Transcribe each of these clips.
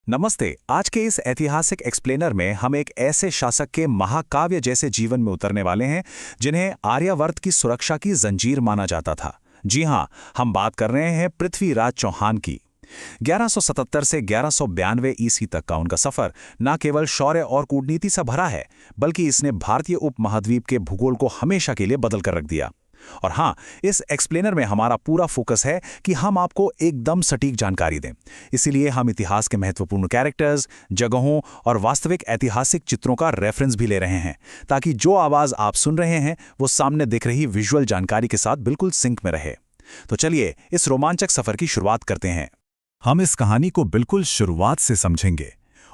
नमस्ते। आज के इस ऐतिहासिक एक्सप्लेनर में हम एक ऐसे शासक के महाकाव्य जैसे जीवन में उतरने वाले हैं जिन्हें आर्यावर्त की सुरक्षा की जंजीर माना जाता था। जी हां, हम बात कर रहे हैं पृथ्वीराज चौहान की। 1177 से 1192 ईस्वी तक का उनका सफर न केवल शौर्य और कूटनीति से भरा है, बल्कि इसने भारतीय उपमहाद्वीप के भूगोल को हमेशा के लिए बदल कर रख दिया। और हाँ, इस एक्सप्लेनर में हमारा पूरा फोकस है कि हम आपको एकदम सटीक जानकारी दें। इसीलिए हम इतिहास के महत्वपूर्ण कैरेक्टर्स, जगहों और वास्तविक ऐतिहासिक चित्रों का रेफरेंस भी ले रहे हैं, ताकि जो आवाज आप सुन रहे हैं वो सामने दिख रही विजुअल जानकारी के साथ बिल्कुल सिंक में रहे। तो चलिए इस रोमांचक सफर की शुरुआत करते हैं। हम इस कहानी को बिल्कुल शुरुआत से समझेंगे।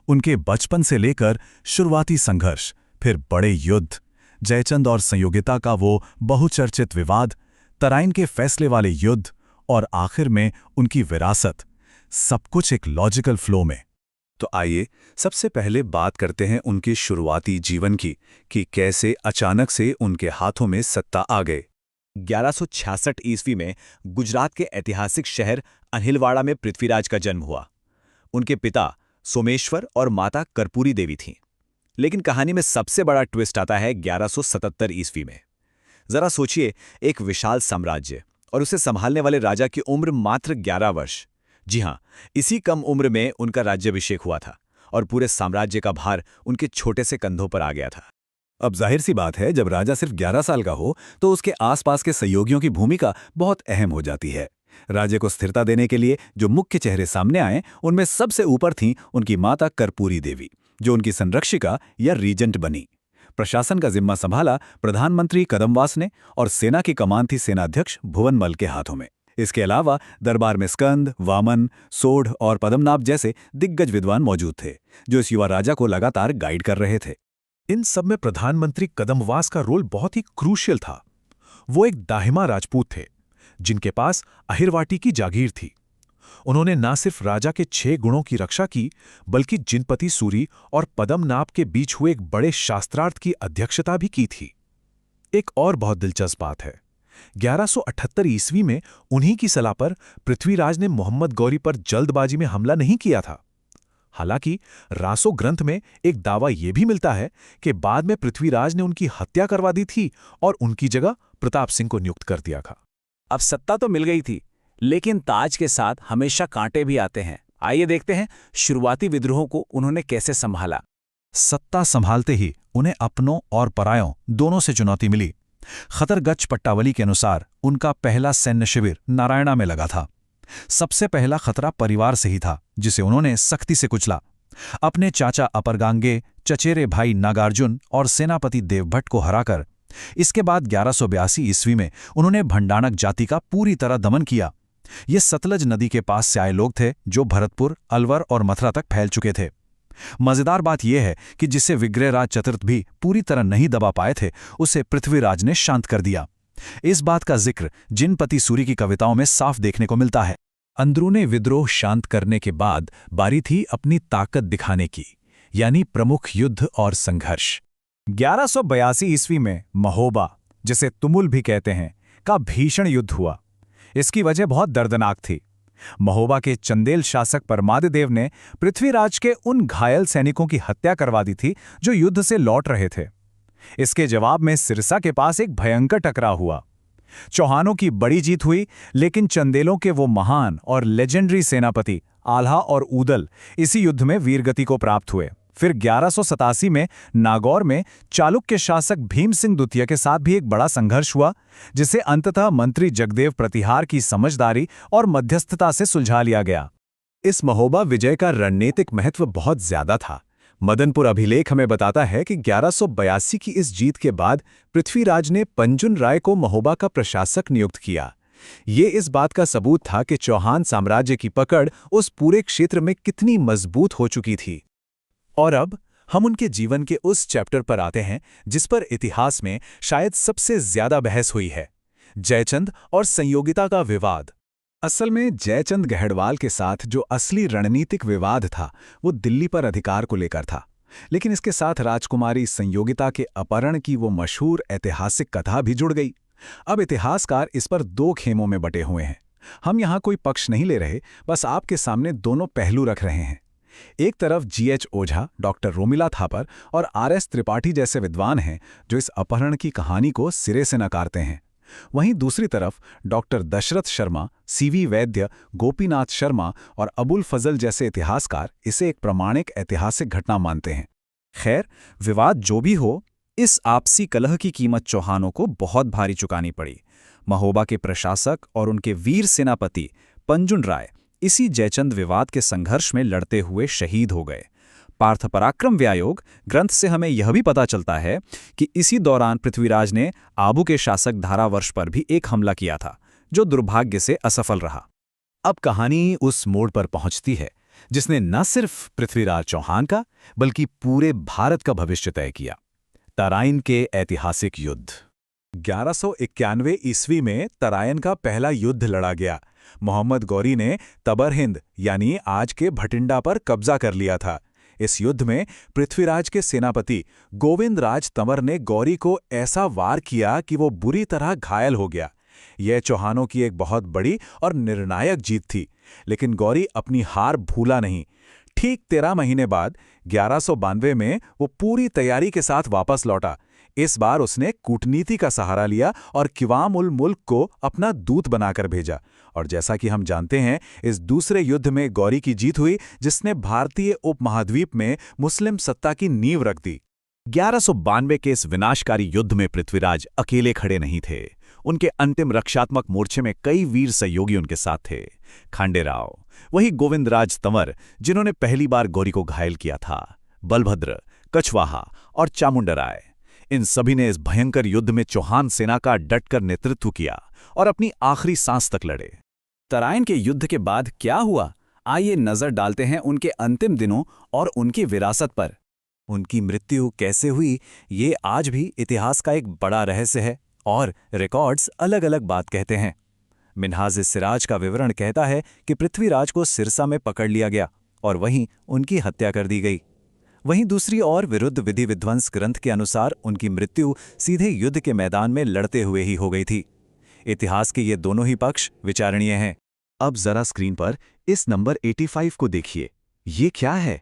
उनके बचपन से लेकर शुरुआती संघर्ष, फिर बड़े युद्ध, जयचंद और संयोगिता का वो बहुचर्चित विवाद, तराइन के फैसले वाले युद्ध और आखिर में उनकी विरासत, सब कुछ एक लॉजिकल फ्लो में। तो आइए सबसे पहले बात करते हैं उनके शुरुआती जीवन की कि कैसे अचानक से उनके हाथों में सत्ता आ गए। 1166 ईस्वी में गुजरात के ऐतिहासिक शहर अनहिलवाड़ा में पृथ्वीराज का जन्म हुआ। उनके पिता सोमेश्वर और माता कर्पूरी देवी थीं। लेकिन कहानी में सबसे बड़ा ट्विस्ट आता है 1177 ईस्वी में। जरा सोचिए, एक विशाल साम्राज्य और उसे संभालने वाले राजा की उम्र मात्र 11 वर्ष। जी हां, इसी कम उम्र में उनका राज्याभिषेक हुआ था और पूरे साम्राज्य का भार उनके छोटे से कंधों पर आ गया था। अब जाहिर सी बात है, जब राजा सिर्फ 11 साल का हो तो उसके आसपास के सहयोगियों की भूमिका बहुत अहम हो जाती है। राज्य को स्थिरता देने के लिए जो मुख्य चेहरे सामने आए, उनमें सबसे ऊपर थीं उनकी माता कर्पूरी देवी, जो उनकी संरक्षिका या रीजेंट बनी। प्रशासन का जिम्मा संभाला प्रधानमंत्री कदमवास ने और सेना की कमान थी सेनाध्यक्ष भुवनमल के हाथों में। इसके अलावा दरबार में स्कंद, वामन, सोढ़ और पद्मनाभ जैसे दिग्गज विद्वान मौजूद थे, जो इस युवा राजा को लगातार गाइड कर रहे थे। इन सब में प्रधानमंत्री कदमवास का रोल बहुत ही क्रूशियल था। वो एक दाहिमा राजपूत थे जिनके पास अहिरवाटी की जागीर थी। उन्होंने न सिर्फ राजा के 6 गुणों की रक्षा की, बल्कि जिनपति सूरी और पद्मनाभ के बीच हुए एक बड़े शास्त्रार्थ की अध्यक्षता भी की थी। एक और बहुत दिलचस्प बात है, 1178 ईस्वी में उन्हीं की सलाह पर पृथ्वीराज ने मोहम्मद गौरी पर जल्दबाजी में हमला नहीं किया था। हालांकि रासो ग्रंथ में एक दावा यह भी मिलता है कि बाद में पृथ्वीराज ने उनकी हत्या करवा दी थी और उनकी जगह प्रताप सिंह को नियुक्त कर दिया था। अब सत्ता तो मिल गई थी, लेकिन ताज के साथ हमेशा कांटे भी आते हैं। आइए देखते हैं शुरुआती विद्रोहों को उन्होंने कैसे संभाला। सत्ता संभालते ही उन्हें अपनों और परायों दोनों से चुनौती मिली। खतरगच्छ पट्टावली के अनुसार उनका पहला सैन्य शिविर नारायणा में लगा था। सबसे पहला खतरा परिवार से ही था, जिसे उन्होंने सख्ती से कुचला। अपने चाचा अपरगांगे, चचेरे भाई नागार्जुन और सेनापति देवभट्ट को हराकर इसके बाद 1182 ईस्वी में उन्होंने भंडाणक जाति का पूरी तरह दमन किया। ये सतलज नदी के पास से आए लोग थे जो भरतपुर, अलवर और मथुरा तक फैल चुके थे। मजेदार बात यह है कि जिसे विग्रहराज चतुर्थ भी पूरी तरह नहीं दबा पाए थे, उसे पृथ्वीराज ने शांत कर दिया। इस बात का जिक्र जिनपति सूरी की कविताओं में साफ देखने को मिलता है। अंदरूने विद्रोह शांत करने के बाद बारी थी अपनी ताकत दिखाने की, यानी प्रमुख युद्ध और संघर्ष। 1182 ईस्वी में महोबा, जिसे तुमुल भी कहते हैं, का भीषण युद्ध हुआ। इसकी वजह बहुत दर्दनाक थी। महोबा के चंदेल शासक परमादिदेव ने पृथ्वीराज के उन घायल सैनिकों की हत्या करवा दी थी जो युद्ध से लौट रहे थे। इसके जवाब में सिरसा के पास एक भयंकर टकराव हुआ। चौहानों की बड़ी जीत हुई, लेकिन चंदेलों के वो महान और लेजेंडरी सेनापति आल्हा और ऊदल इसी युद्ध में वीरगति को प्राप्त हुए। फिर 1187 में नागौर में चालुक्य शासक भीम सिंह द्वितीय के साथ भी एक बड़ा संघर्ष हुआ, जिसे अंततः मंत्री जगदेव प्रतिहार की समझदारी और मध्यस्थता से सुलझा लिया गया। इस महोबा विजय का रणनीतिक महत्व बहुत ज्यादा था। मदनपुर अभिलेख हमें बताता है कि 1182 की इस जीत के बाद पृथ्वीराज ने पंजुन राय को महोबा का प्रशासक नियुक्त किया। ये इस बात का सबूत था कि चौहान साम्राज्य की पकड़ उस पूरे क्षेत्र में कितनी मजबूत हो चुकी थी। और अब हम उनके जीवन के उस चैप्टर पर आते हैं जिस पर इतिहास में शायद सबसे ज्यादा बहस हुई है, जयचंद और संयोगिता का विवाद। असल में जयचंद गहड़वाल के साथ जो असली रणनीतिक विवाद था, वो दिल्ली पर अधिकार को लेकर था। लेकिन इसके साथ राजकुमारी संयोगिता के अपहरण की वो मशहूर ऐतिहासिक कथा भी जुड़ गई। अब इतिहासकार इस पर 2 खेमों में बटे हुए हैं। हम यहाँ कोई पक्ष नहीं ले रहे, बस आपके सामने दोनों पहलू रख रहे हैं। एक तरफ GH ओझा, डॉक्टर रोमिला थापर और RS त्रिपाठी जैसे विद्वान हैं जो इस अपहरण की कहानी को सिरे से नकारते हैं। वहीं दूसरी तरफ डॉक्टर दशरथ शर्मा, CV वैद्य, गोपीनाथ शर्मा और अबुल फजल जैसे इतिहासकार इसे एक प्रामाणिक ऐतिहासिक घटना मानते हैं। खैर, विवाद जो भी हो, इस आपसी कलह की कीमत चौहानों को बहुत भारी चुकानी पड़ी। महोबा के प्रशासक और उनके वीर सेनापति पंजुन राय इसी जयचंद विवाद के संघर्ष में लड़ते हुए शहीद हो गए। पार्थ पराक्रम व्यायोग ग्रंथ से हमें यह भी पता चलता है कि इसी दौरान पृथ्वीराज ने आबू के शासक धारावर्ष पर भी एक हमला किया था, जो दुर्भाग्य से असफल रहा। अब कहानी उस मोड़ पर पहुंचती है जिसने न सिर्फ पृथ्वीराज चौहान का बल्कि पूरे भारत का भविष्य तय किया, तराइन के ऐतिहासिक युद्ध। 1191 ईस्वी में तराइन का पहला युद्ध लड़ा गया। मोहम्मद गौरी ने तबर हिंद यानी आज के भटिंडा पर कब्जा कर लिया था। इस युद्ध में पृथ्वीराज के सेनापति गोविंद राज तंवर ने गौरी को ऐसा वार किया कि वो बुरी तरह घायल हो गया। यह चौहानों की एक बहुत बड़ी और निर्णायक जीत थी, लेकिन गौरी अपनी हार भूला नहीं। ठीक 13 महीने बाद 1192 में वो पूरी तैयारी के साथ वापस लौटा। इस बार उसने कूटनीति का सहारा लिया और किवाम उल मुल्क को अपना दूत बनाकर भेजा। और जैसा कि हम जानते हैं, इस दूसरे युद्ध में गौरी की जीत हुई, जिसने भारतीय उपमहाद्वीप में मुस्लिम सत्ता की नींव रख दी। 1192 के इस विनाशकारी युद्ध में पृथ्वीराज अकेले खड़े नहीं थे। उनके अंतिम रक्षात्मक मोर्चे में कई वीर सहयोगी उनके साथ थे। खांडेराव, वही गोविंदराज तंवर जिन्होंने पहली बार गौरी को घायल किया था, बलभद्र, कछवाहा और चामुंडराय, इन सभी ने इस भयंकर युद्ध में चौहान सेना का डटकर नेतृत्व किया और अपनी आखिरी सांस तक लड़े। तराइन के युद्ध के बाद क्या हुआ, आइए नजर डालते हैं उनके अंतिम दिनों और उनकी विरासत पर। उनकी मृत्यु कैसे हुई, ये आज भी इतिहास का एक बड़ा रहस्य है और रिकॉर्ड्स अलग अलग बात कहते हैं। मिन्हाज-ए-सिराज का विवरण कहता है कि पृथ्वीराज को सिरसा में पकड़ लिया गया और वहीं उनकी हत्या कर दी गई। वहीं दूसरी ओर विरुद्ध विधि विध्वंस ग्रंथ के अनुसार उनकी मृत्यु सीधे युद्ध के मैदान में लड़ते हुए ही हो गई थी। इतिहास के ये दोनों ही पक्ष विचारणीय हैं। अब जरा स्क्रीन पर इस नंबर 85 को देखिए। ये क्या है?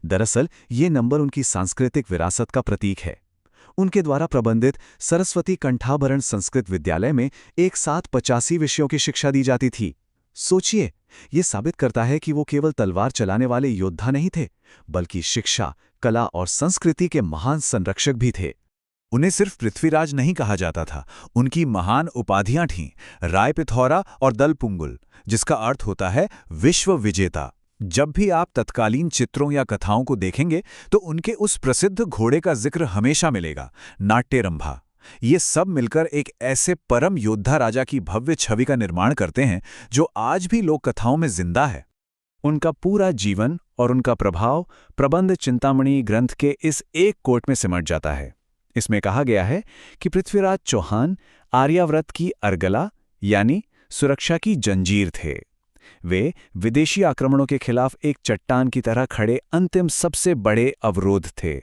दरअसल ये नंबर उनकी सांस्कृतिक विरासत का प्रतीक है। उनके द्वारा प्रबंधित सरस्वती कंठाभरण संस्कृत विद्यालय में एक साथ 85 विषयों की शिक्षा दी जाती थी। सोचिए, ये साबित करता है कि वो केवल तलवार चलाने वाले योद्धा नहीं थे, बल्कि शिक्षा, कला और संस्कृति के महान संरक्षक भी थे। उन्हें सिर्फ पृथ्वीराज नहीं कहा जाता था, उनकी महान उपाधियां थीं, राय पिथौरा और दल पुंगुल, जिसका अर्थ होता है विश्व विजेता। जब भी आप तत्कालीन चित्रों या कथाओं को देखेंगे तो उनके उस प्रसिद्ध घोड़े का जिक्र हमेशा मिलेगा, नाट्यरंभा। ये सब मिलकर एक ऐसे परम योद्धा राजा की भव्य छवि का निर्माण करते हैं जो आज भी लोक कथाओं में जिंदा है। उनका पूरा जीवन और उनका प्रभाव प्रबंध चिंतामणि ग्रंथ के इस एक कोट में सिमट जाता है। इसमें कहा गया है कि पृथ्वीराज चौहान आर्यावर्त की अर्गला यानी सुरक्षा की जंजीर थे। वे विदेशी आक्रमणों के खिलाफ एक चट्टान की तरह खड़े अंतिम सबसे बड़े अवरोध थे।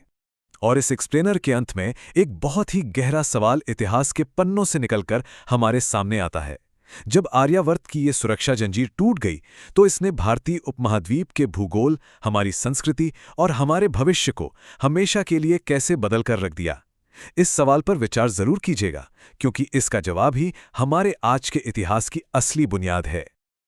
और इस एक्सप्लेनर के अंत में एक बहुत ही गहरा सवाल इतिहास के पन्नों से निकलकर हमारे सामने आता है। जब आर्यावर्त की ये सुरक्षा जंजीर टूट गई तो इसने भारतीय उपमहाद्वीप के भूगोल, हमारी संस्कृति और हमारे भविष्य को हमेशा के लिए कैसे बदल कर रख दिया? इस सवाल पर विचार जरूर कीजिएगा, क्योंकि इसका जवाब ही हमारे आज के इतिहास की असली बुनियाद है।